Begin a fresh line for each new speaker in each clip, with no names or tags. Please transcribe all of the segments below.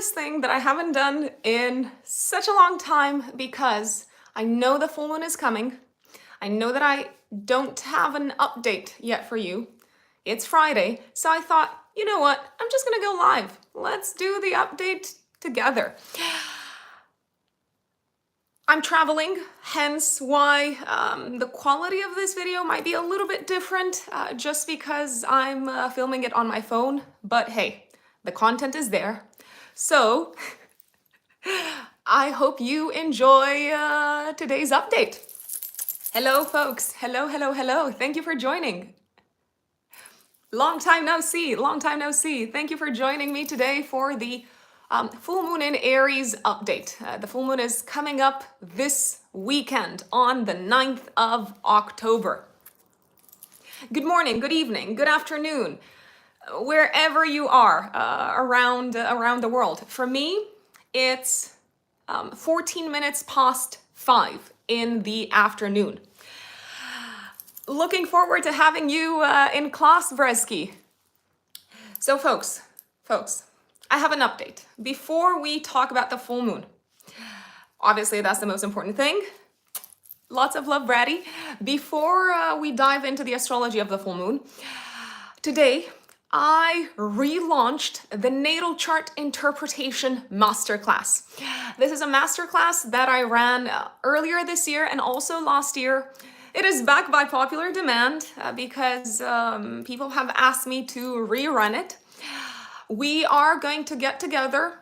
this thing that I haven't done in such a long time because I know the full moon is coming. I know that I don't have an update yet for you. It's Friday, so I thought, you know what? I'm just gonna go live. Let's do the update together. I'm traveling, hence why the quality of this video might be a little bit different just because I'm filming it on my phone. But hey, the content is there. So I hope you enjoy today's update. Hello, folks. Hello, hello, hello. Thank you for joining. Long time no see. Long time no see. Thank you for joining me today for the full moon in Aries update. The full moon is coming up this weekend on the 9th of October. Good morning, good evening, good afternoon, wherever you are around the world. For me, it's 14 minutes past 5 in the afternoon. Looking forward to having you in class, Bresky. So folks, I have an update. Before we talk about the full moon, obviously that's the most important thing. Lots of love, Brady. Before we dive into the astrology of the full moon, today I relaunched the Natal Chart Interpretation Masterclass. This is a masterclass that I ran earlier this year and also last year. It is back by popular demand because people have asked me to rerun it. We are going to get together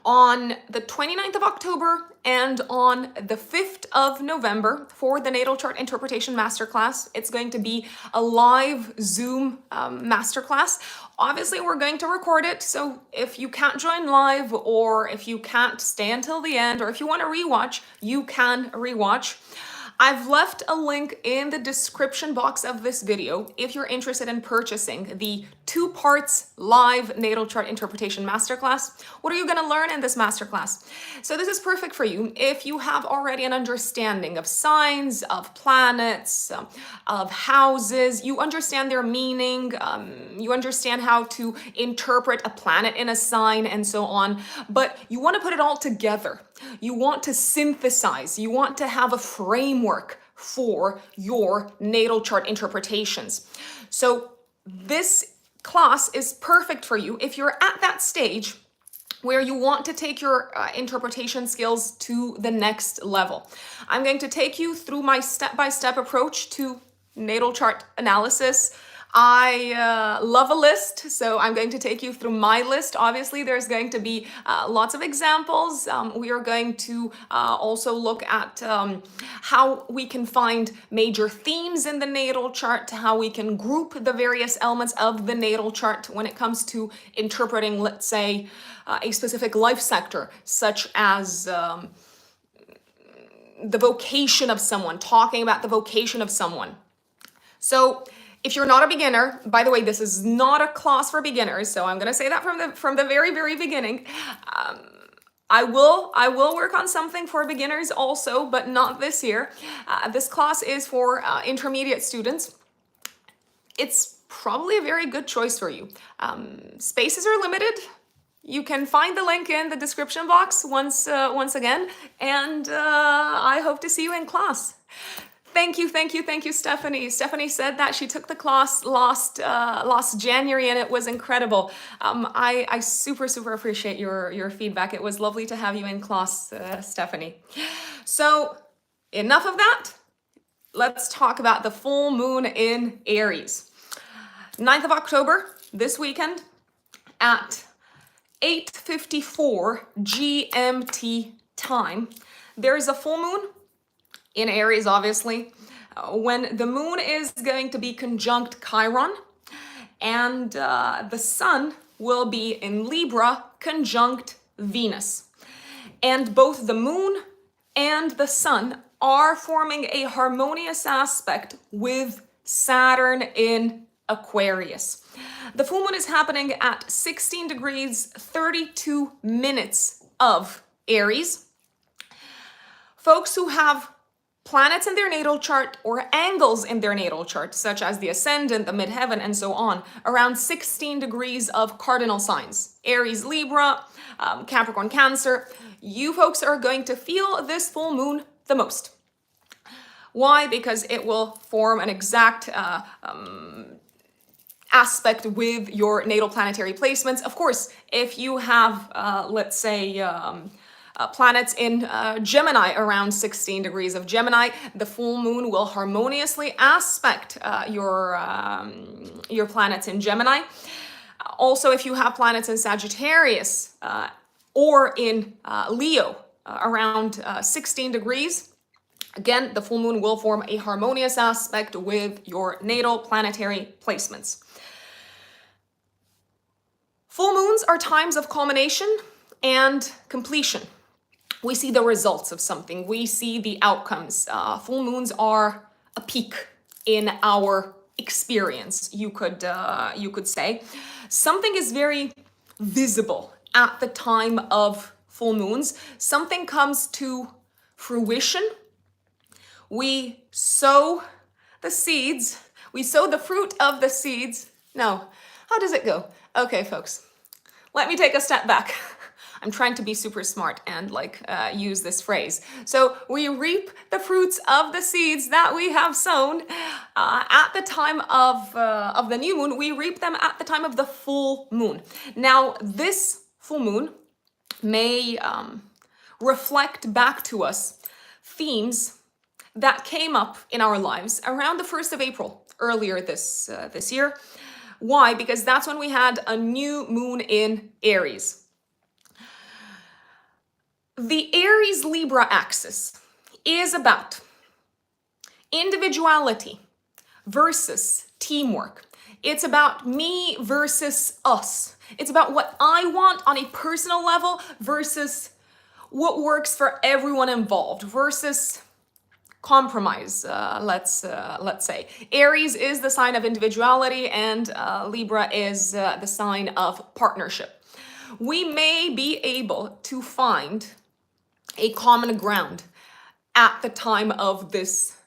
on the 29th of October and on the 5th of November for the Natal Chart Interpretation Masterclass. It's going to be a live Zoom masterclass. Obviously, we're going to record it, so if you can't join live or if you can't stay until the end or if you want to rewatch, you can rewatch. I've left a link in the description box of this video if you're interested in purchasing the 2 parts live Natal Chart Interpretation Masterclass. What are you going to learn in this masterclass? So this is perfect for you if you have already an understanding of signs, of planets, of houses. You understand their meaning, you understand how to interpret a planet in a sign and so on, but you want to put it all together. You want to synthesize, you want to have a framework for your natal chart interpretations. So this class is perfect for you if you're at that stage where you want to take your interpretation skills to the next level. I'm going to take you through my step-by-step approach to natal chart analysis. I love a list, so I'm going to take you through my list. Obviously, there's going to be lots of examples. We are going to also look at how we can find major themes in the natal chart, how we can group the various elements of the natal chart when it comes to interpreting, let's say, a specific life sector, such as the vocation of someone, talking about the vocation of someone. So if you're not a beginner, by the way, this is not a class for beginners, so I'm going to say that from the very, very beginning. I will work on something for beginners also, but not this year. This class is for intermediate students. It's probably a very good choice for you. Spaces are limited. You can find the link in the description box once again, and I hope to see you in class. Thank you, Stephanie. Stephanie said that she took the class last January and it was incredible. I super appreciate your feedback. It was lovely to have you in class, Stephanie. So enough of that. Let's talk about the full moon in Aries. 9th of October, this weekend at 8:54 GMT time. There is a full moon in Aries, obviously, when the moon is going to be conjunct Chiron, and the sun will be in Libra conjunct Venus. And both the moon and the sun are forming a harmonious aspect with Saturn in Aquarius. The full moon is happening at 16 degrees 32 minutes of Aries. Folks who have planets in their natal chart or angles in their natal chart, such as the ascendant, the midheaven, and so on, around 16 degrees of cardinal signs, Aries, Libra, Capricorn, Cancer, you folks are going to feel this full moon the most. Why? Because it will form an exact aspect with your natal planetary placements. Of course, if you have, let's say, planets in Gemini around 16 degrees of Gemini, the full moon will harmoniously aspect your planets in Gemini. Also, if you have planets in Sagittarius or in Leo around 16 degrees, again, the full moon will form a harmonious aspect with your natal planetary placements. Full moons are times of culmination and completion. We see the results of something. We see the outcomes. Full moons are a peak in our experience, you could say. Something is very visible at the time of full moons. Something comes to fruition. We sow the seeds. We sow the fruit of the seeds. No, how does it go? Okay, folks, let me take a step back. I'm trying to be super smart and use this phrase. So we reap the fruits of the seeds that we have sown at the time of the new moon. We reap them at the time of the full moon. Now, this full moon may reflect back to us themes that came up in our lives around the 1st of April earlier this year. Why? Because that's when we had a new moon in Aries. The Aries-Libra axis is about individuality versus teamwork. It's about me versus us. It's about what I want on a personal level versus what works for everyone involved versus compromise, let's say. Aries is the sign of individuality and Libra is the sign of partnership. We may be able to find a common ground at the time of this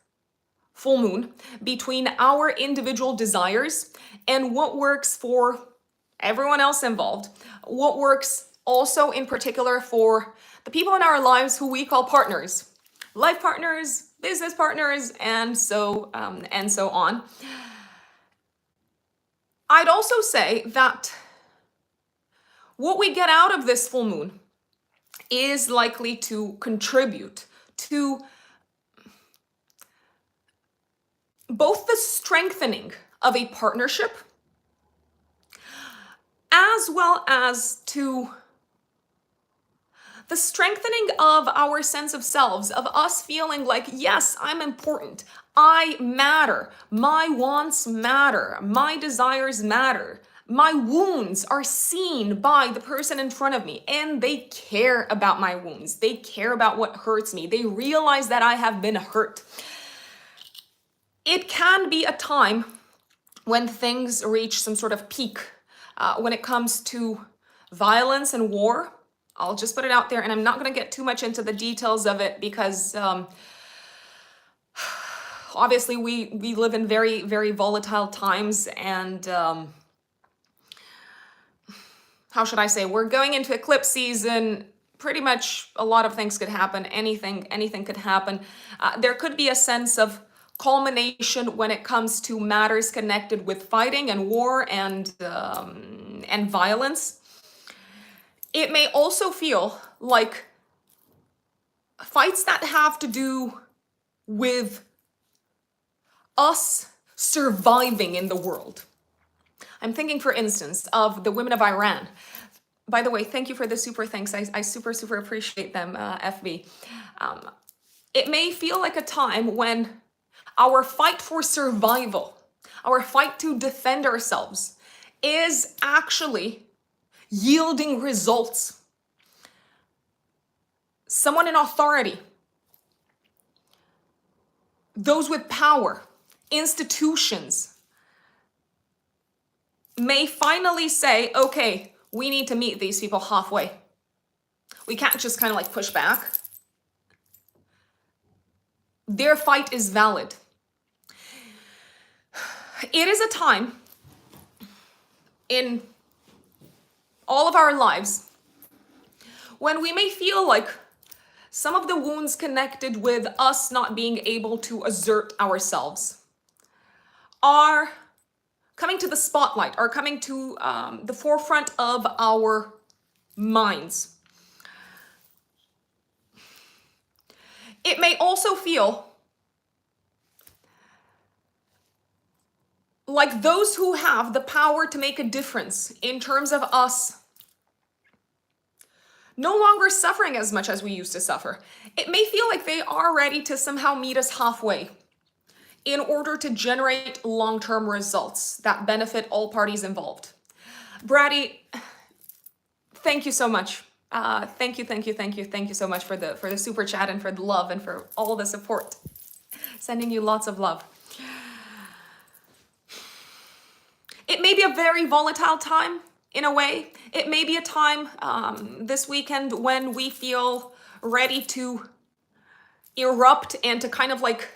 full moon between our individual desires and what works for everyone else involved, what works also in particular for the people in our lives who we call partners, life partners, business partners, and so on. I'd also say that what we get out of this full moon is likely to contribute to both the strengthening of a partnership as well as to the strengthening of our sense of selves, of us feeling like, yes, I'm important, I matter, my wants matter, my desires matter, my wounds are seen by the person in front of me and they care about my wounds, they care about what hurts me, they realize that I have been hurt. It can be a time when things reach some sort of peak when it comes to violence and war. I'll just put it out there, and I'm not going to get too much into the details of it because obviously we live in very, very volatile times, and how should I say, we're going into eclipse season. Pretty much a lot of things could happen. Anything could happen. There could be a sense of culmination when it comes to matters connected with fighting and war and violence. It may also feel like fights that have to do with us surviving in the world. I'm thinking, for instance, of the women of Iran. By the way, thank you for the super thanks. I super appreciate them, FB. It may feel like a time when our fight for survival, our fight to defend ourselves, is actually yielding results. Someone in authority, those with power, institutions, may finally say, okay, we need to meet these people halfway. We can't just kind of like push back. their fight is valid. It is a time in all of our lives when we may feel like some of the wounds connected with us not being able to assert ourselves are coming to the spotlight, are coming to the forefront of our minds. It may also feel like those who have the power to make a difference in terms of us no longer suffering as much as we used to suffer. It may feel like they are ready to somehow meet us halfway in order to generate long-term results that benefit all parties involved. Brady, thank you so much. Thank you so much for the super chat and for the love and for all the support. Sending you lots of love. It may be a very volatile time in a way. It may be a time this weekend when we feel ready to erupt and to kind of like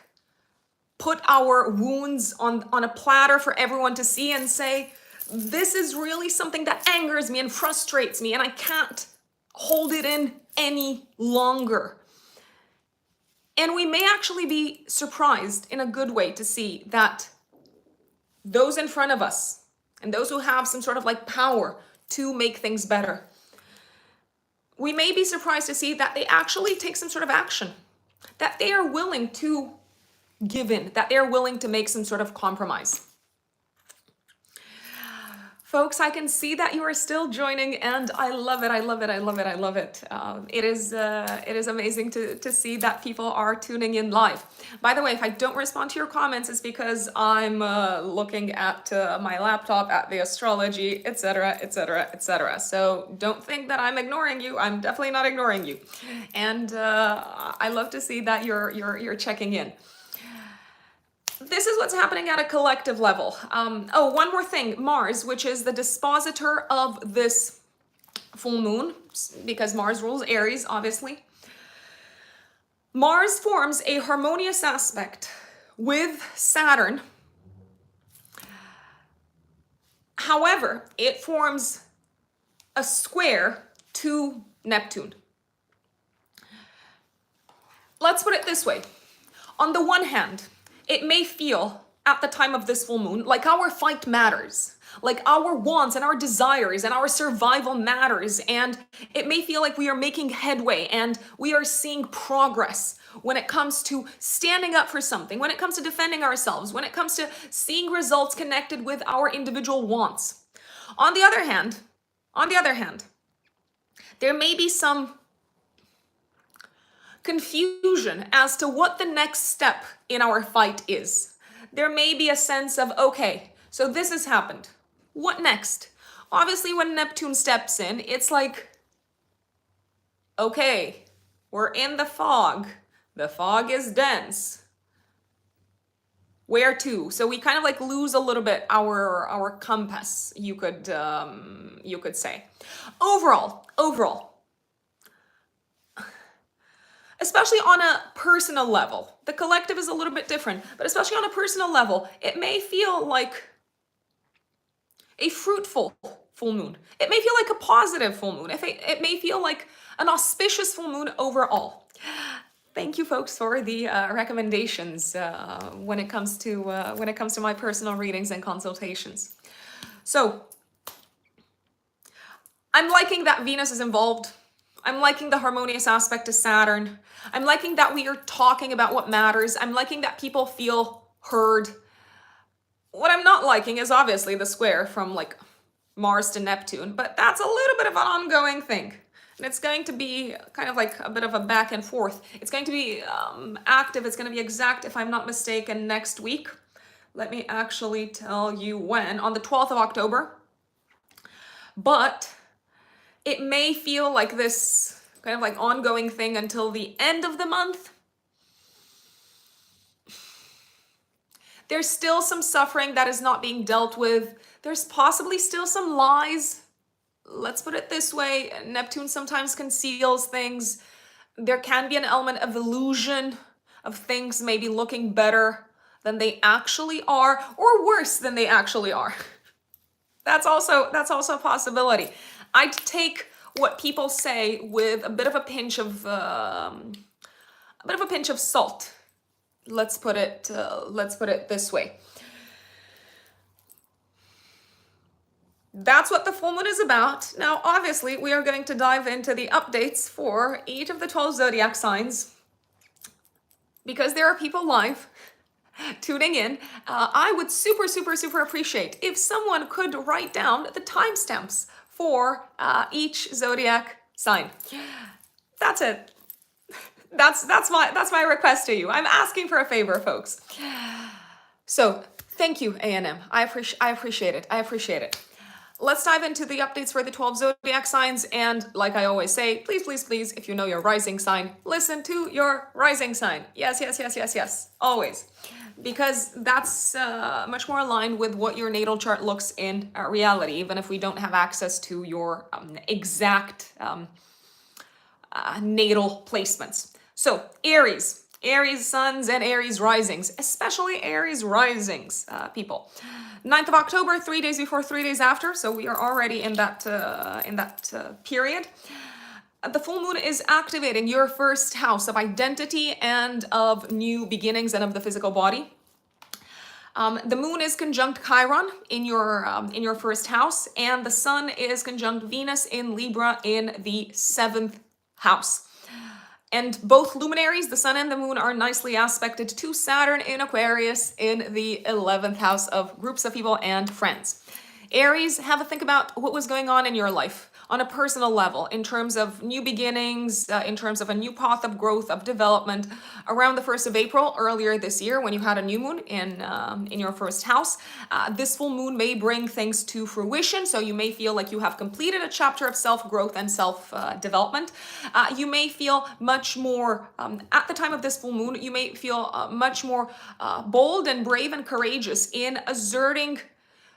put our wounds on a platter for everyone to see and say, this is really something that angers me and frustrates me and I can't hold it in any longer. And we may actually be surprised in a good way to see that those in front of us and those who have some sort of like power to make things better, we may be surprised to see that they actually take some sort of action, that they are willing to give in, that they're willing to make some sort of compromise. Folks, I can see that you are still joining and I love it. It is amazing to see that people are tuning in live. By the way, if I don't respond to your comments, it's because I'm looking at my laptop, at the astrology, etc. So don't think that I'm ignoring you. I'm definitely not ignoring you. And I love to see that you're checking in. This is what's happening at a collective level. One more thing, Mars, which is the dispositor of this full moon, because Mars rules Aries, obviously. Mars forms a harmonious aspect with Saturn. However, it forms a square to Neptune. Let's put it this way. On the one hand, it may feel at the time of this full moon like our fight matters, like our wants and our desires and our survival matters, and it may feel like we are making headway and we are seeing progress when it comes to standing up for something, when it comes to defending ourselves, when it comes to seeing results connected with our individual wants. On the other hand, there may be some confusion as to what the next step in our fight is. There may be a sense of, okay, so this has happened. What next? Obviously, when Neptune steps in, it's like, okay, we're in the fog. The fog is dense. Where to? So we kind of like lose a little bit our compass, you could say. Overall, especially on a personal level. The collective is a little bit different, but especially on a personal level, it may feel like a fruitful full moon. It may feel like a positive full moon. It may feel like an auspicious full moon overall. Thank you, folks, for the recommendations when it comes to my personal readings and consultations. So, I'm liking that Venus is involved. I'm liking the harmonious aspect to Saturn. I'm liking that we are talking about what matters. I'm liking that people feel heard. What I'm not liking is obviously the square from like Mars to Neptune, but that's a little bit of an ongoing thing. And it's going to be kind of like a bit of a back and forth. It's going to be active. It's going to be exact, if I'm not mistaken, next week. Let me actually tell you when. On the 12th of October. But it may feel like this kind of like ongoing thing until the end of the month. There's still some suffering that is not being dealt with. There's possibly still some lies. Let's put it this way. Neptune sometimes conceals things. There can be an element of illusion, of things maybe looking better than they actually are, or worse than they actually are. That's also a possibility. I'd take what people say with a bit of a pinch of salt. Let's put it this way. That's what the full moon is about. Now, obviously, we are going to dive into the updates for each of the 12 zodiac signs because there are people live tuning in. I would super appreciate if someone could write down the timestamps for each zodiac sign. That's it. That's my request to you. I'm asking for a favor, folks. So thank you, A&M. I appreciate it. I appreciate it. Let's dive into the updates for the 12 zodiac signs. And like I always say, please, if you know your rising sign, listen to your rising sign. Yes. Always. Because that's much more aligned with what your natal chart looks in reality, even if we don't have access to your exact natal placements. So Aries suns and Aries risings, especially Aries risings, people. 9th of October, 3 days before, 3 days after. So we are already in that period. The full moon is activating your first house of identity and of new beginnings and of the physical body. The moon is conjunct Chiron in your first house, and the sun is conjunct Venus in Libra in the 7th house. And both luminaries, the sun and the moon, are nicely aspected to Saturn in Aquarius in the 11th house of groups of people and friends. Aries, have a think about what was going on in your life on a personal level in terms of new beginnings, in terms of a new path of growth, of development. Around the 1st of April, earlier this year, when you had a new moon in your first house, this full moon may bring things to fruition. So you may feel like you have completed a chapter of self-growth and self-development. You may feel much more, at the time of this full moon, you may feel much more bold and brave and courageous in asserting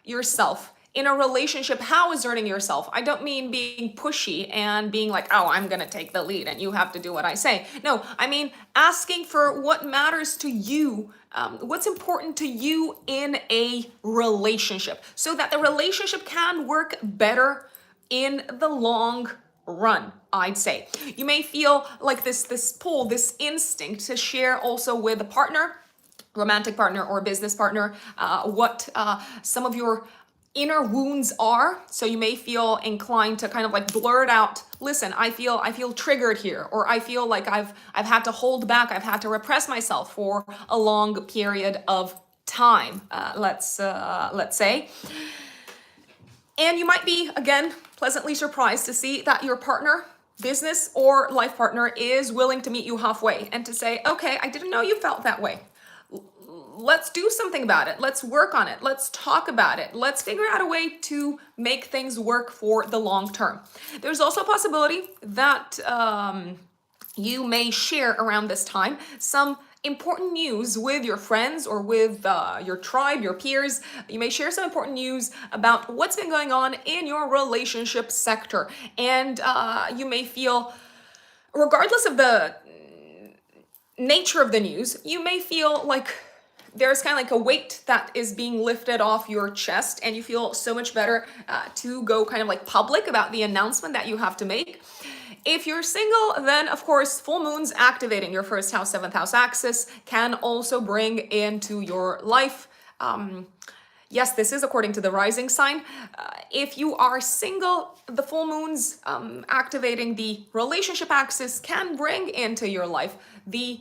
yourself in a relationship. How asserting yourself? I don't mean being pushy and being like, oh, I'm gonna take the lead and you have to do what I say. No, I mean asking for what matters to you, what's important to you in a relationship, so that the relationship can work better in the long run, I'd say. You may feel like this pull, this instinct to share also with a partner, romantic partner or business partner, what some of your inner wounds are. So you may feel inclined to kind of like blurt out, listen, I feel triggered here, or I feel like I've had to hold back, I've had to repress myself for a long period of time, let's say. And you might be, again, pleasantly surprised to see that your partner, business or life partner, is willing to meet you halfway and to say, okay, I didn't know you felt that way. Let's do something about it. Let's work on it. Let's talk about it. Let's figure out a way to make things work for the long term. There's also a possibility that you may share around this time some important news with your friends or with your tribe, your peers. You may share some important news about what's been going on in your relationship sector. And you may feel, regardless of the nature of the news, you may feel like there's kind of like a weight that is being lifted off your chest, and you feel so much better to go kind of like public about the announcement that you have to make. If you're single, then of course, full moons activating your first house, 7th house axis can also bring into your life. Yes, this is according to the rising sign. If you are single, the full moons activating the relationship axis can bring into your life the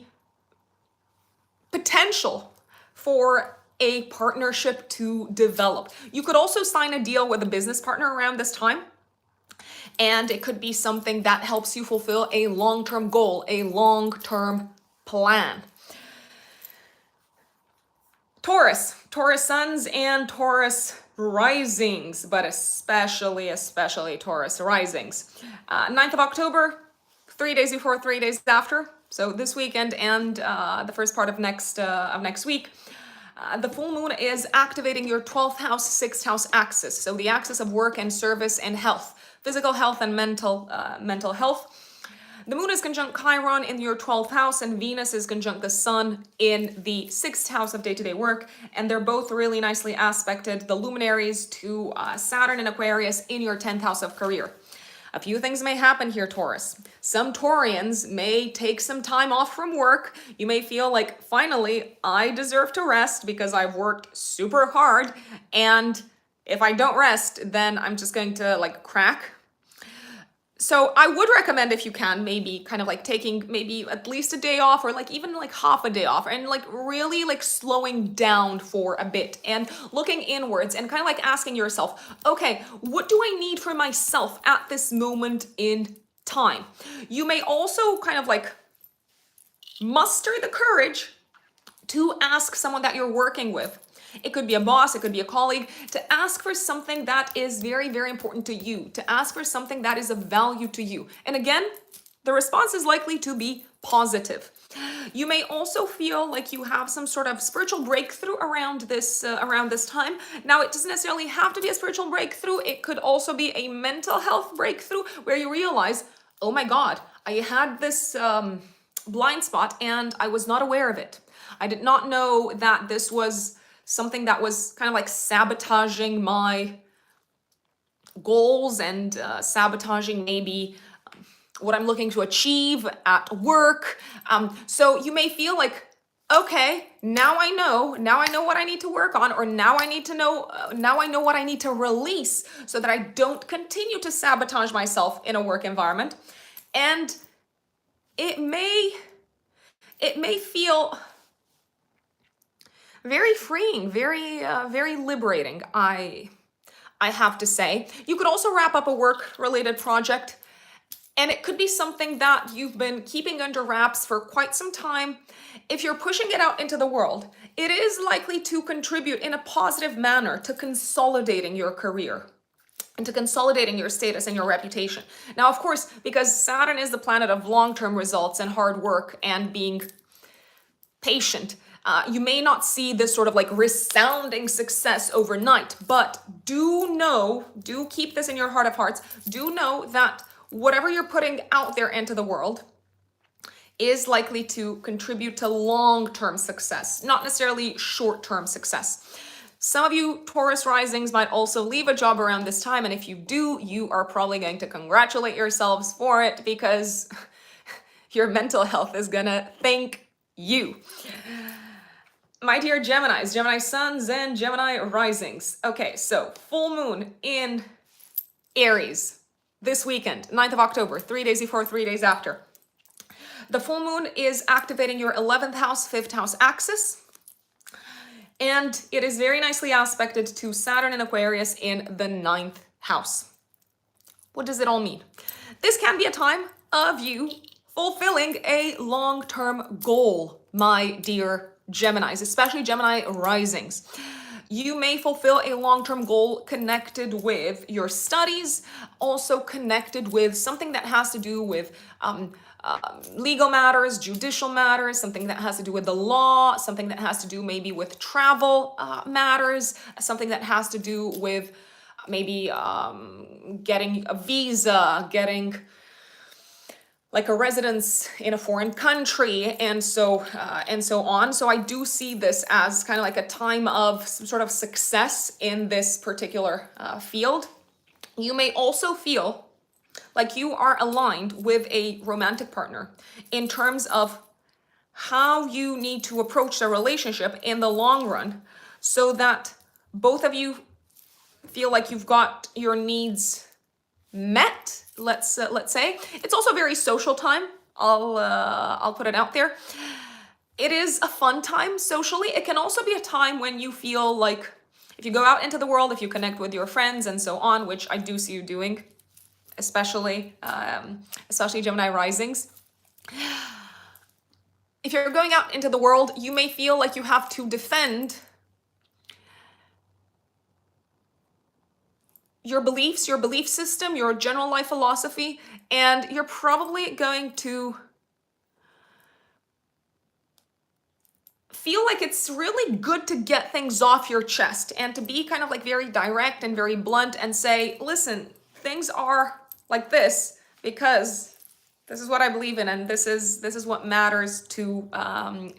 potential for a partnership to develop. You could also sign a deal with a business partner around this time, and it could be something that helps you fulfill a long-term goal, a long-term plan. Taurus suns and Taurus risings, but especially Taurus risings. 9th of October, 3 days before, 3 days after. So this weekend and the first part of next week, the full moon is activating your 12th house, 6th house axis. So the axis of work and service and health, physical health and mental health. The moon is conjunct Chiron in your 12th house, and Venus is conjunct the sun in the 6th house of day-to-day work. And they're both really nicely aspected, the luminaries, to Saturn and Aquarius in your 10th house of career. A few things may happen here, Taurus. Some Taurians may take some time off from work. You may feel like, finally, I deserve to rest because I've worked super hard. And if I don't rest, then I'm just going to like crack. So I would recommend, if you can, maybe kind of like taking maybe at least a day off, or like even like half a day off, and like really like slowing down for a bit and looking inwards and kind of like asking yourself, okay, what do I need for myself at this moment in time? You may also kind of like muster the courage to ask someone that you're working with. It could be a boss, it could be a colleague, to ask for something that is very, very important to you, to ask for something that is of value to you. And again, the response is likely to be positive. You may also feel like you have some sort of spiritual breakthrough around this time. Now, it doesn't necessarily have to be a spiritual breakthrough. It could also be a mental health breakthrough where you realize, oh my God, I had this blind spot and I was not aware of it. I did not know that this was something that was kind of like sabotaging my goals and sabotaging maybe what I'm looking to achieve at work. So you may feel like, okay, now I know what I need to work on, or now I know what I need to release so that I don't continue to sabotage myself in a work environment. And it may feel very freeing, very liberating, I have to say. You could also wrap up a work-related project, and it could be something that you've been keeping under wraps for quite some time. If you're pushing it out into the world, it is likely to contribute in a positive manner to consolidating your career and to consolidating your status and your reputation. Now, of course, because Saturn is the planet of long-term results and hard work and being patient, you may not see this sort of like resounding success overnight, but do keep this in your heart of hearts. Do know that whatever you're putting out there into the world is likely to contribute to long-term success, not necessarily short-term success. Some of you Taurus risings might also leave a job around this time, and if you do, you are probably going to congratulate yourselves for it, because your mental health is gonna thank you. My dear Geminis, Gemini suns and Gemini risings. Okay, so full moon in Aries this weekend, 9th of October, 3 days before, 3 days after. The full moon is activating your 11th house, 5th house axis. And it is very nicely aspected to Saturn and Aquarius in the 9th house. What does it all mean? This can be a time of you fulfilling a long-term goal, my dear Geminis, especially Gemini risings. You may fulfill a long-term goal connected with your studies, also connected with something that has to do with legal matters, judicial matters, something that has to do with the law, something that has to do maybe with travel matters, something that has to do with maybe getting a visa, getting like a residence in a foreign country, and so on. So I do see this as kind of like a time of some sort of success in this particular field. You may also feel like you are aligned with a romantic partner in terms of how you need to approach the relationship in the long run, so that both of you feel like you've got your needs met. Let's say it's also a very social time. I'll put it out there. It is a fun time socially. It can also be a time when you feel like, if you go out into the world, if you connect with your friends and so on, which I do see you doing, especially Gemini risings. If you're going out into the world, you may feel like you have to defend your beliefs, your belief system, your general life philosophy, and you're probably going to feel like it's really good to get things off your chest and to be kind of like very direct and very blunt and say, listen, things are like this because This is what I believe in, and this is what matters to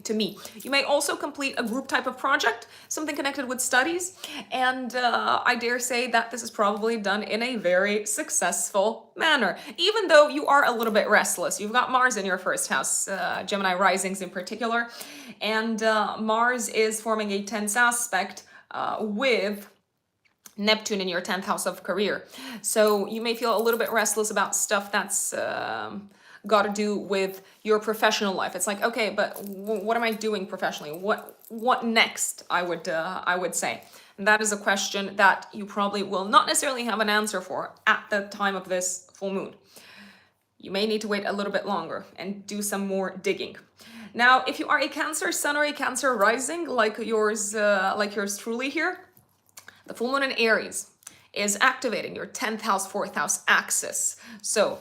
me. You may also complete a group type of project, something connected with studies, and I dare say that this is probably done in a very successful manner. Even though you are a little bit restless, you've got Mars in your first house, Gemini risings in particular, and Mars is forming a tense aspect with Neptune in your 10th house of career. So you may feel a little bit restless about stuff that's got to do with your professional life. It's like, okay, but what am I doing professionally? What next? I would say. And that is a question that you probably will not necessarily have an answer for at the time of this full moon. You may need to wait a little bit longer and do some more digging. Now, if you are a Cancer sun or a Cancer rising like yours truly here, the full moon in Aries is activating your 10th house, 4th house axis. So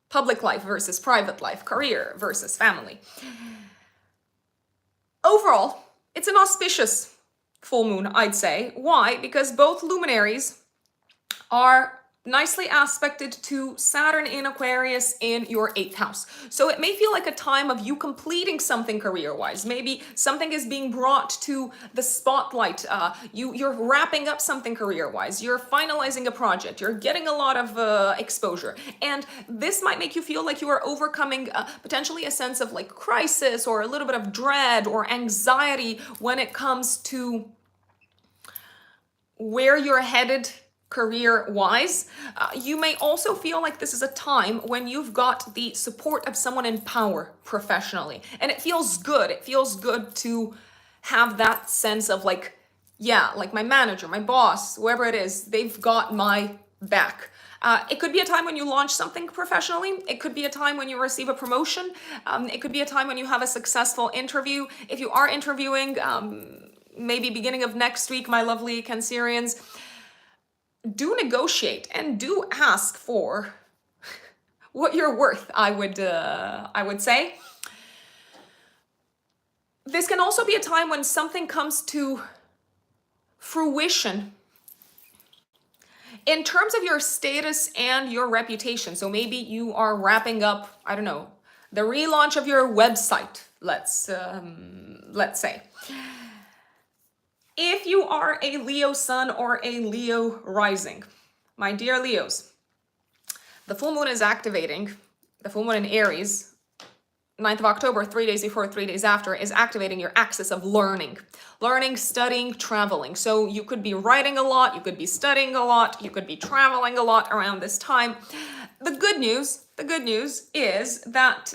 public life versus private life, career versus family. Overall, it's an auspicious full moon, I'd say. Why? Because both luminaries are nicely aspected to Saturn in Aquarius in your 8th house. So it may feel like a time of you completing something career-wise. Maybe something is being brought to the spotlight. You're wrapping up something career-wise. You're finalizing a project. You're getting a lot of exposure. And this might make you feel like you are overcoming potentially a sense of like crisis or a little bit of dread or anxiety when it comes to where you're headed career-wise. You may also feel like this is a time when you've got the support of someone in power professionally. And it feels good. It feels good to have that sense of like, yeah, like my manager, my boss, whoever it is, they've got my back. It could be a time when you launch something professionally. It could be a time when you receive a promotion. It could be a time when you have a successful interview. If you are interviewing, maybe beginning of next week, my lovely Cancerians, do negotiate and do ask for what you're worth, I would say. This can also be a time when something comes to fruition in terms of your status and your reputation. So maybe you are wrapping up, I don't know, the relaunch of your website, let's say. If you are a Leo sun or a Leo rising, my dear Leos, the full moon is activating, the full moon in Aries, 9th of October, 3 days before, 3 days after, is activating your axis of learning, studying, traveling. So you could be writing a lot, you could be studying a lot, you could be traveling a lot around this time. The good news is that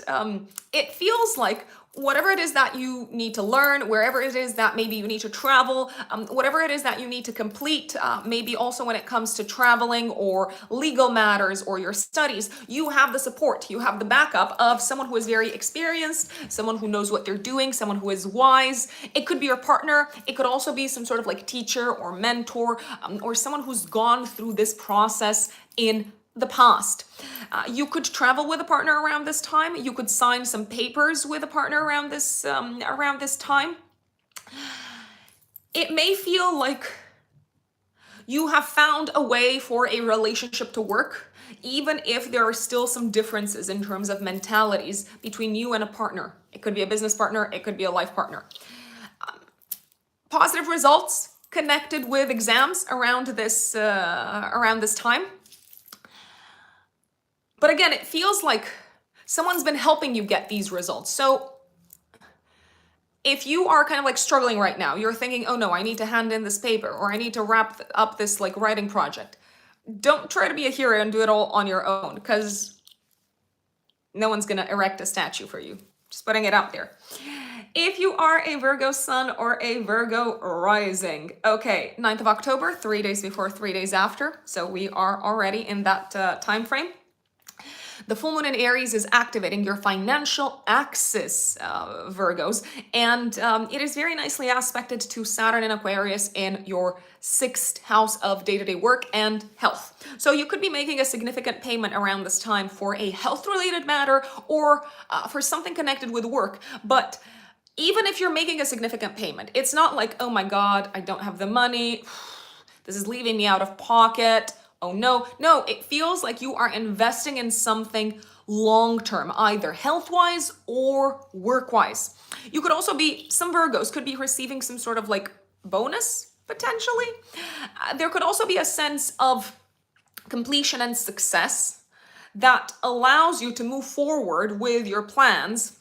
it feels like whatever it is that you need to learn, wherever it is that maybe you need to travel, whatever it is that you need to complete, maybe also when it comes to traveling or legal matters or your studies, you have the support, you have the backup of someone who is very experienced, someone who knows what they're doing, someone who is wise. It could be your partner. It could also be some sort of like teacher or mentor, or someone who's gone through this process in the past. You could travel with a partner around this time. You could sign some papers with a partner around this time. It may feel like you have found a way for a relationship to work, even if there are still some differences in terms of mentalities between you and a partner. It could be a business partner. It could be a life partner. Positive results connected with exams around this time. But again, it feels like someone's been helping you get these results. So if you are kind of like struggling right now, you're thinking, oh no, I need to hand in this paper or I need to wrap up this like writing project. Don't try to be a hero and do it all on your own, because no one's going to erect a statue for you. Just putting it out there. If you are a Virgo sun or a Virgo rising, okay, 9th of October, 3 days before, 3 days after. So we are already in that time frame. The full moon in Aries is activating your financial axis, Virgos, and it is very nicely aspected to Saturn in Aquarius in your 6th house of day-to-day work and health. So you could be making a significant payment around this time for a health-related matter or for something connected with work. But even if you're making a significant payment, it's not like, oh my God, I don't have the money. This is leaving me out of pocket. Oh no, it feels like you are investing in something long-term, either health-wise or work-wise. You could also be, some Virgos could be receiving some sort of like bonus, potentially. There could also be a sense of completion and success that allows you to move forward with your plans.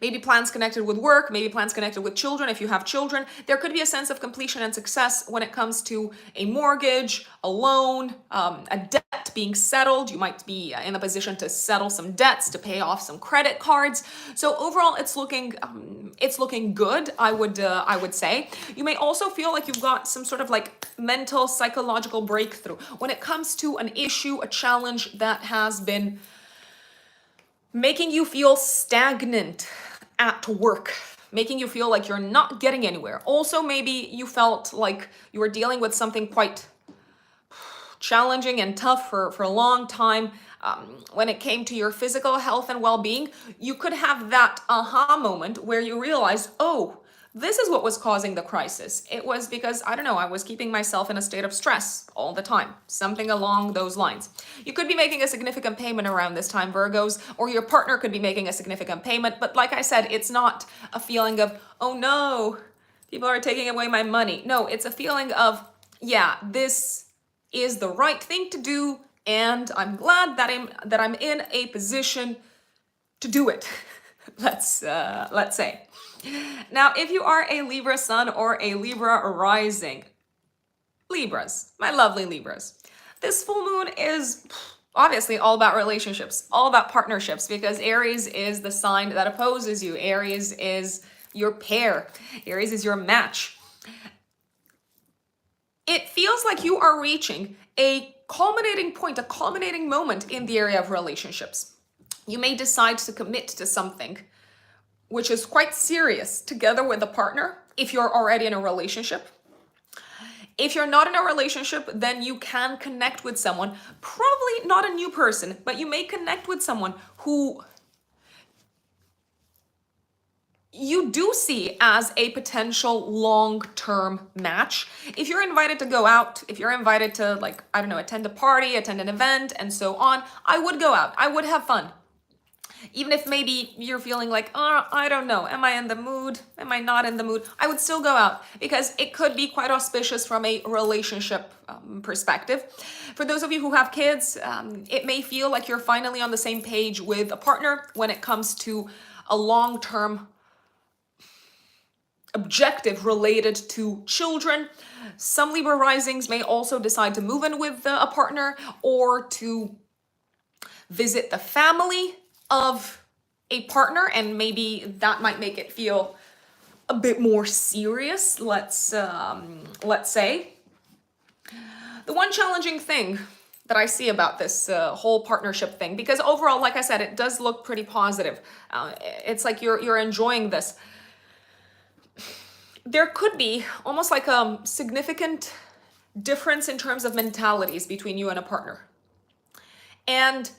Maybe plans connected with work, maybe plans connected with children. If you have children, there could be a sense of completion and success when it comes to a mortgage, a loan, a debt being settled. You might be in a position to settle some debts, to pay off some credit cards. So overall, it's looking good, I would say. You may also feel like you've got some sort of like mental, psychological breakthrough when it comes to an issue, a challenge that has been making you feel stagnant at work, making you feel like you're not getting anywhere. Also, maybe you felt like you were dealing with something quite challenging and tough for a long time. When it came to your physical health and well-being, you could have that aha moment where you realize, oh, this is what was causing the crisis. It was because, I don't know, I was keeping myself in a state of stress all the time. Something along those lines. You could be making a significant payment around this time, Virgos, or your partner could be making a significant payment. But like I said, it's not a feeling of, oh no, people are taking away my money. No, it's a feeling of, yeah, this is the right thing to do, and I'm glad that I'm in a position to do it. Let's say. Now, if you are a Libra sun or a Libra rising, Libras, my lovely Libras, this full moon is obviously all about relationships, all about partnerships, because Aries is the sign that opposes you. Aries is your pair. Aries is your match. It feels like you are reaching a culminating point, a culminating moment in the area of relationships. You may decide to commit to something which is quite serious together with a partner if you're already in a relationship. If you're not in a relationship, then you can connect with someone, probably not a new person, but you may connect with someone who you do see as a potential long-term match. If you're invited to go out, if you're invited to, like, I don't know, attend a party, attend an event, and so on, I would go out. I would have fun. Even if maybe you're feeling like, oh, I don't know, am I in the mood? Am I not in the mood? I would still go out because it could be quite auspicious from a relationship perspective. For those of you who have kids, it may feel like you're finally on the same page with a partner when it comes to a long-term objective related to children. Some Libra risings may also decide to move in with a partner or to visit the family of a partner, and maybe that might make it feel a bit more serious, let's say. The one challenging thing that I see about this whole partnership thing, because overall, like I said, it does look pretty positive. It's like you're enjoying this. There could be almost like a significant difference in terms of mentalities between you and a partner. And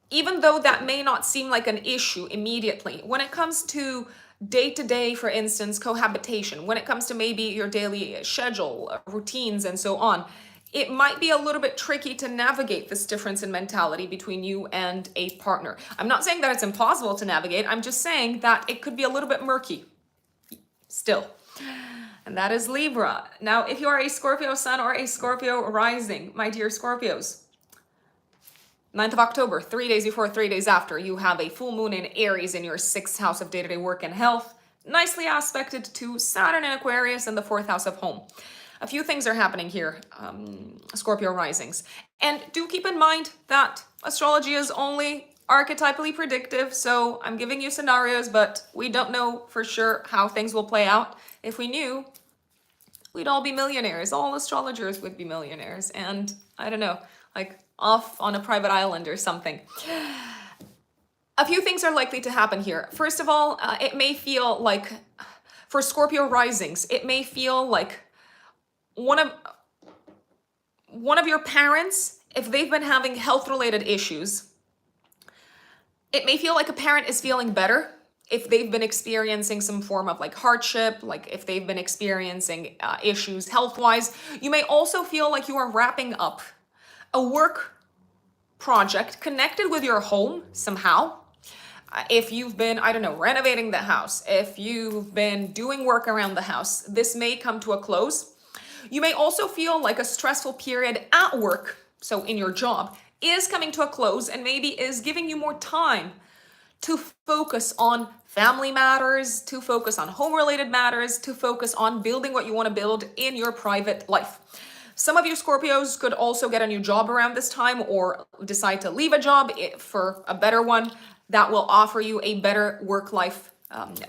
even though that may not seem like an issue immediately, when it comes to day-to-day, for instance, cohabitation, when it comes to maybe your daily schedule, routines, and so on, it might be a little bit tricky to navigate this difference in mentality between you and a partner. I'm not saying that it's impossible to navigate. I'm just saying that it could be a little bit murky still. And that is Libra. Now, if you are a Scorpio sun or a Scorpio rising, my dear Scorpios, 9th of October, 3 days before, 3 days after, you have a full moon in Aries in your 6th house of day-to-day work and health, nicely aspected to Saturn in Aquarius and the 4th house of home. A few things are happening here, Scorpio risings. And do keep in mind that astrology is only archetypally predictive, so I'm giving you scenarios, but we don't know for sure how things will play out. If we knew, we'd all be millionaires. All astrologers would be millionaires. And I don't know, like off on a private island or something. A few things are likely to happen here. First of all, it may feel like, for Scorpio risings, it may feel like one of your parents, if they've been having health-related issues, it may feel like a parent is feeling better if they've been experiencing some form of like hardship, like if they've been experiencing issues health-wise. You may also feel like you are wrapping up a work project connected with your home somehow. If you've been, I don't know, renovating the house, if you've been doing work around the house, this may come to a close. You may also feel like a stressful period at work, so in your job, is coming to a close and maybe is giving you more time to focus on family matters, to focus on home-related matters, to focus on building what you want to build in your private life. Some of you Scorpios could also get a new job around this time or decide to leave a job for a better one that will offer you a better work-life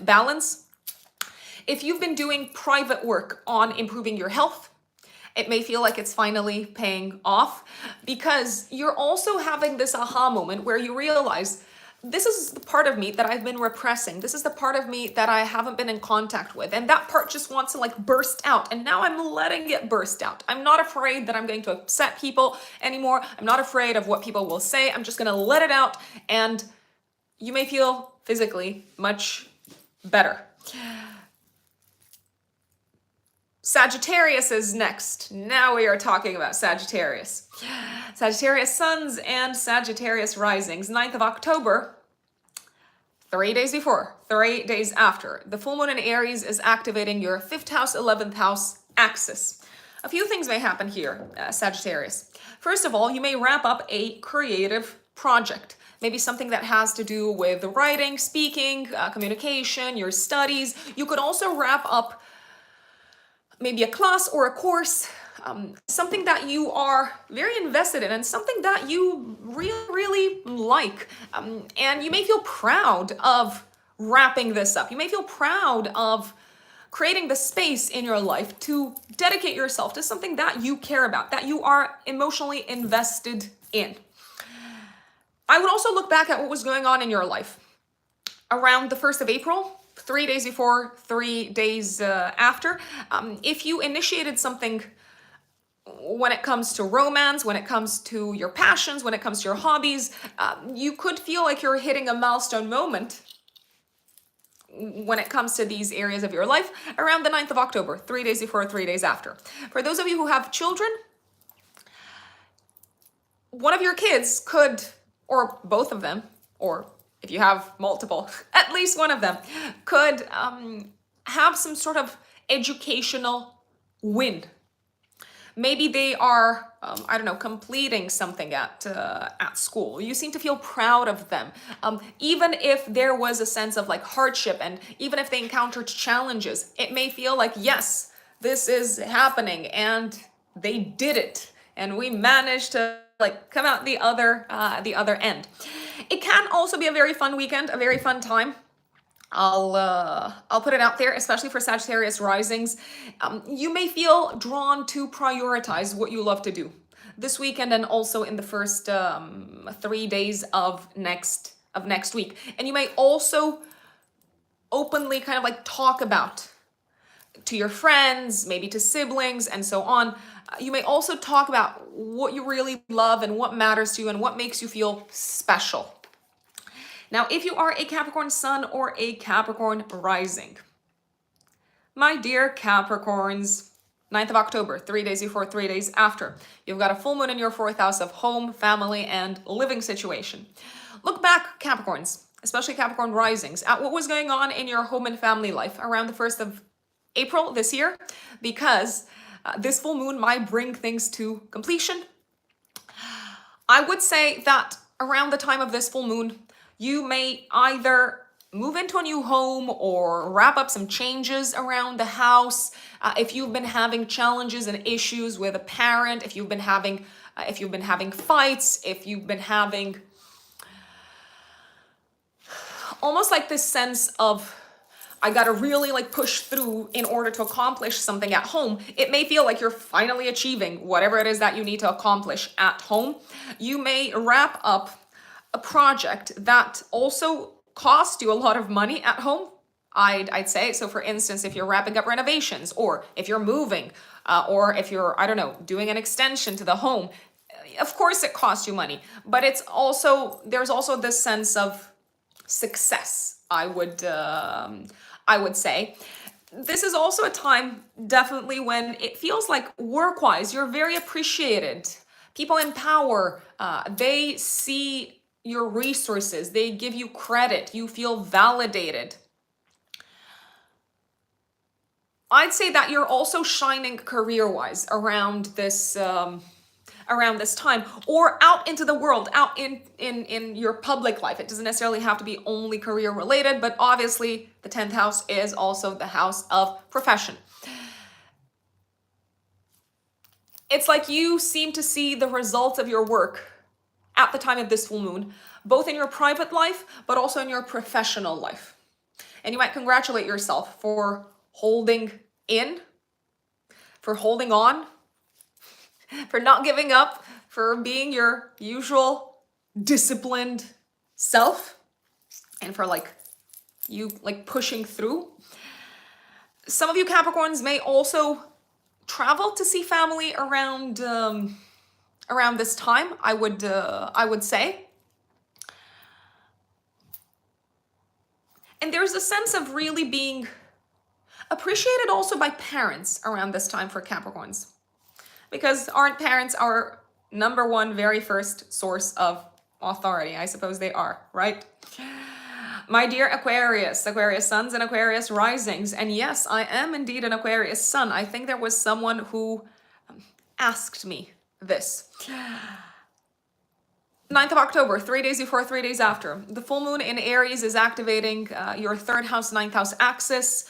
balance. If you've been doing private work on improving your health, it may feel like it's finally paying off because you're also having this aha moment where you realize this is the part of me that I've been repressing. This is the part of me that I haven't been in contact with. And that part just wants to like burst out. And now I'm letting it burst out. I'm not afraid that I'm going to upset people anymore. I'm not afraid of what people will say. I'm just going to let it out. And you may feel physically much better. Sagittarius is next. Now we are talking about Sagittarius. Sagittarius suns and Sagittarius risings. 9th of October, 3 days before, 3 days after. The full moon in Aries is activating your 5th house, 11th house axis. A few things may happen here, Sagittarius. First of all, you may wrap up a creative project. Maybe something that has to do with writing, speaking, communication, your studies. You could also wrap up maybe a class or a course, something that you are very invested in and something that you really like. And you may feel proud of wrapping this up. You may feel proud of creating the space in your life to dedicate yourself to something that you care about, that you are emotionally invested in. I would also look back at what was going on in your life around the 1st of April, 3 days before, 3 days after. If you initiated something when it comes to romance, when it comes to your passions, when it comes to your hobbies, you could feel like you're hitting a milestone moment when it comes to these areas of your life around the 9th of October, 3 days before, 3 days after. For those of you who have children, one of your kids could, or both of them, or if you have multiple, at least one of them could have some sort of educational win. Maybe they are, I don't know, completing something at school. You seem to feel proud of them. Even if there was a sense of like hardship and even if they encountered challenges, it may feel like, yes, this is happening and they did it. And we managed to like come out the other end. It can also be a very fun weekend, a very fun time. I'll put it out there, especially for Sagittarius risings. You may feel drawn to prioritize what you love to do this weekend and also in the first 3 days of next week. And you may also openly kind of like talk about to your friends, maybe to siblings and so on. You may also talk about what you really love and what matters to you and what makes you feel special. Now, if you are a Capricorn sun or a Capricorn rising, my dear Capricorns, 9th of October, 3 days before, 3 days after, you've got a full moon in your 4th house of home, family, and living situation. Look back, Capricorns, especially Capricorn risings, at what was going on in your home and family life around the 1st of April this year, because this full moon might bring things to completion. I would say that around the time of this full moon, you may either move into a new home or wrap up some changes around the house. If you've been having challenges and issues with a parent, if you've been having fights, if you've been having almost like this sense of I gotta really like push through in order to accomplish something at home. It may feel like you're finally achieving whatever it is that you need to accomplish at home. You may wrap up a project that also cost you a lot of money at home, I'd say. So for instance, if you're wrapping up renovations, or if you're moving, or if you're, I don't know, doing an extension to the home, of course it costs you money, but it's also, there's also this sense of success, I would say. This is also a time definitely when it feels like work-wise, you're very appreciated People in power, they see your resources, they give you credit, you feel validated. I'd say that you're also shining career-wise around this time, or out into the world, out in your public life. It doesn't necessarily have to be only career related, but obviously the 10th house is also the house of profession. It's like you seem to see the results of your work at the time of this full moon, both in your private life, but also in your professional life. And you might congratulate yourself for holding in, for holding on, for not giving up, for being your usual disciplined self, and for you pushing through. Some of you Capricorns may also travel to see family around this time, I would say. And there's a sense of really being appreciated also by parents around this time for Capricorns. Because aren't parents our number one, very first source of authority? I suppose they are, right? My dear Aquarius, Aquarius suns and Aquarius risings. And yes, I am indeed an Aquarius sun. I think there was someone who asked me this. 9th of October, 3 days before, 3 days after. The full moon in Aries is activating your 3rd house, 9th house axis.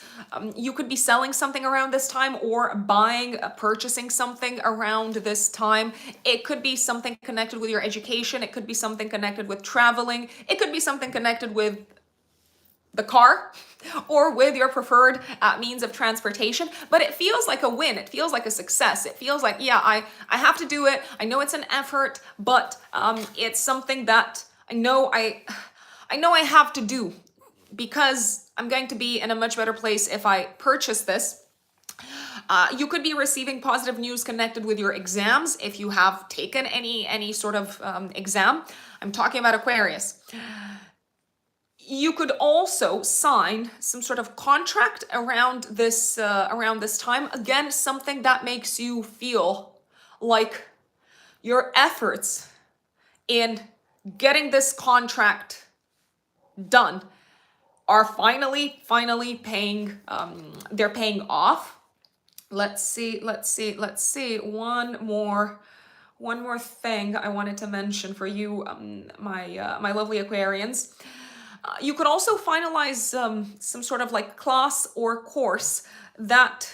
You could be selling something around this time, or buying, purchasing something around this time. It could be something connected with your education. It could be something connected with traveling. It could be something connected with the car or with your preferred means of transportation. But it feels like a win. It feels like a success. It feels like, yeah, I have to do it. I know it's an effort, but it's something that I know I have to do, because I'm going to be in a much better place if I purchase this. You could be receiving positive news connected with your exams if you have taken any sort of exam. I'm talking about Aquarius. You could also sign some sort of contract around this time. Again, something that makes you feel like your efforts in getting this contract done are finally paying. They're paying off. Let's see. One more thing I wanted to mention for you, my lovely Aquarians. You could also finalize some sort of class or course that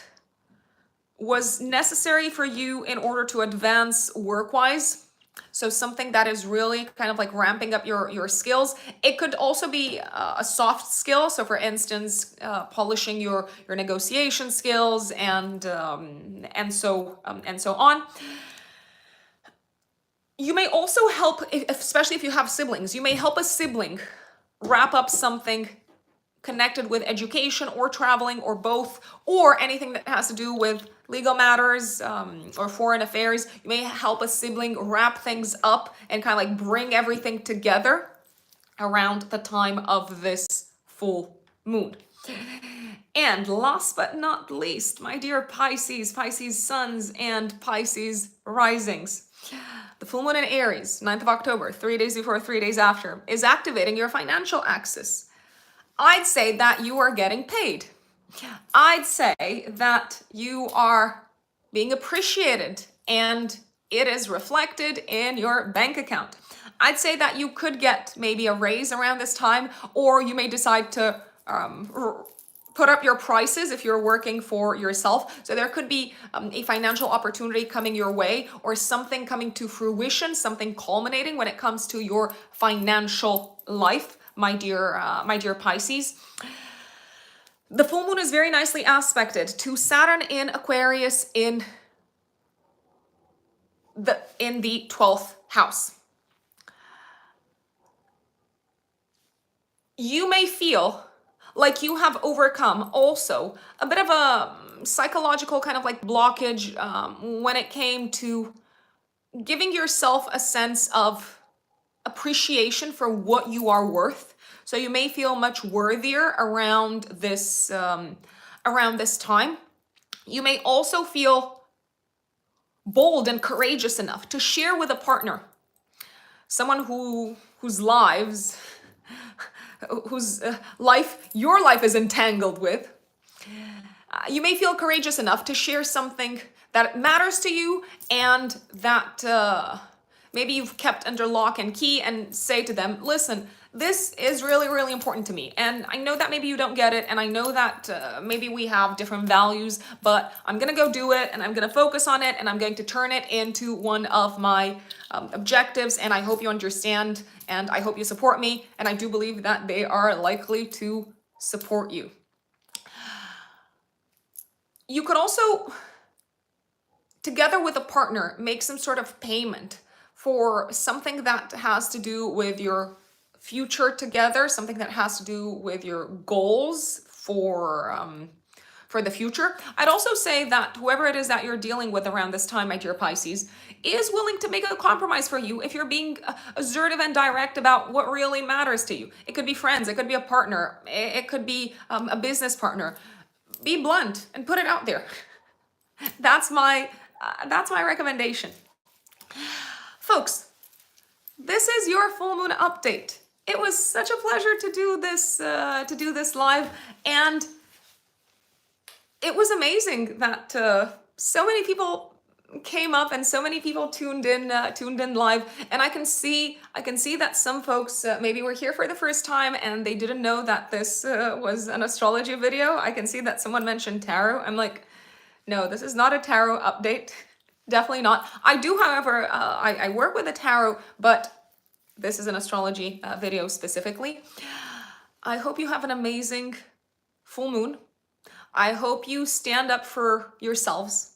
was necessary for you in order to advance work-wise. So something that is really kind of ramping up your skills. It could also be a soft skill. So for instance, polishing your negotiation skills and so on. You may also help, especially if you have siblings, you may help a sibling wrap up something connected with education or traveling or both, or anything that has to do with legal matters or foreign affairs. You may help a sibling wrap things up and kind of bring everything together around the time of this full moon. And last but not least, my dear Pisces, Pisces suns and Pisces risings. The full moon in Aries, 9th of October, 3 days before, 3 days after, is activating your financial axis. I'd say that you are getting paid. I'd say that you are being appreciated and it is reflected in your bank account. I'd say that you could get maybe a raise around this time, or you may decide to put up your prices if you're working for yourself. So there could be a financial opportunity coming your way, or something coming to fruition, something culminating when it comes to your financial life, my dear Pisces. The full moon is very nicely aspected to Saturn in Aquarius in the 12th house. You may feel like you have overcome also a bit of a psychological kind of blockage when it came to giving yourself a sense of appreciation for what you are worth. So you may feel much worthier around this time. You may also feel bold and courageous enough to share with a partner, someone whose lives, whose life your life is entangled with, you may feel courageous enough to share something that matters to you and that maybe you've kept under lock and key, and say to them, listen, this is really, really important to me. And I know that maybe you don't get it. And I know that maybe we have different values, but I'm going to go do it, and I'm going to focus on it, and I'm going to turn it into one of my objectives. And I hope you understand, and I hope you support me. And I do believe that they are likely to support you. You could also, together with a partner, make some sort of payment for something that has to do with your future together, something that has to do with your goals for the future. I'd also say that whoever it is that you're dealing with around this time, my dear Pisces, is willing to make a compromise for you if you're being assertive and direct about what really matters to you. It could be friends, it could be a partner, it could be a business partner. Be blunt and put it out there. That's my recommendation. Folks, this is your full moon update. It was such a pleasure to do this live, and it was amazing that so many people came up and so many people tuned in live. And I can see that some folks maybe were here for the first time and they didn't know that this was an astrology video. I can see that someone mentioned tarot. I'm like, no, this is not a tarot update. Definitely not. I do, however, I work with a tarot, but this is an astrology video specifically. I hope you have an amazing full moon. I hope you stand up for yourselves.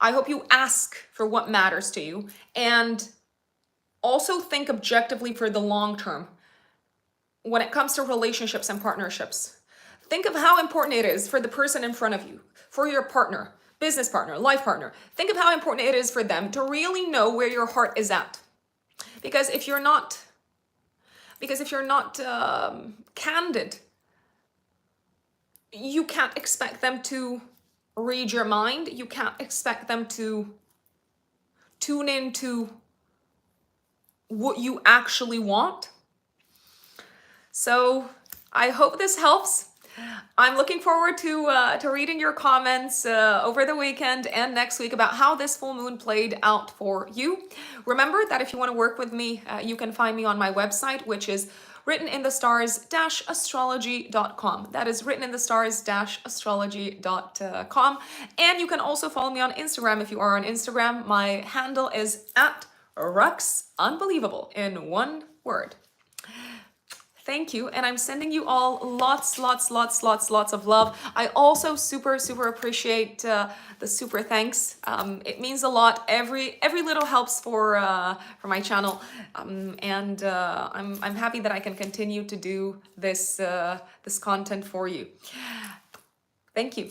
I hope you ask for what matters to you, and also think objectively for the long term when it comes to relationships and partnerships. Think of how important it is for the person in front of you, for your partner, business partner, life partner. Think of how important it is for them to really know where your heart is at. Because if you're not candid, you can't expect them to read your mind. You can't expect them to tune into what you actually want. So I hope this helps. I'm looking forward to reading your comments over the weekend and next week about how this full moon played out for you. Remember that if you want to work with me, you can find me on my website, which is writteninthestars-astrology.com. That is writteninthestars-astrology.com. And you can also follow me on Instagram if you are on Instagram. My handle is @ruxunbelievable in one word. Thank you, and I'm sending you all lots of love. I also super appreciate the super thanks. It means a lot. Every little helps for my channel, and I'm happy that I can continue to do this content for you. Thank you.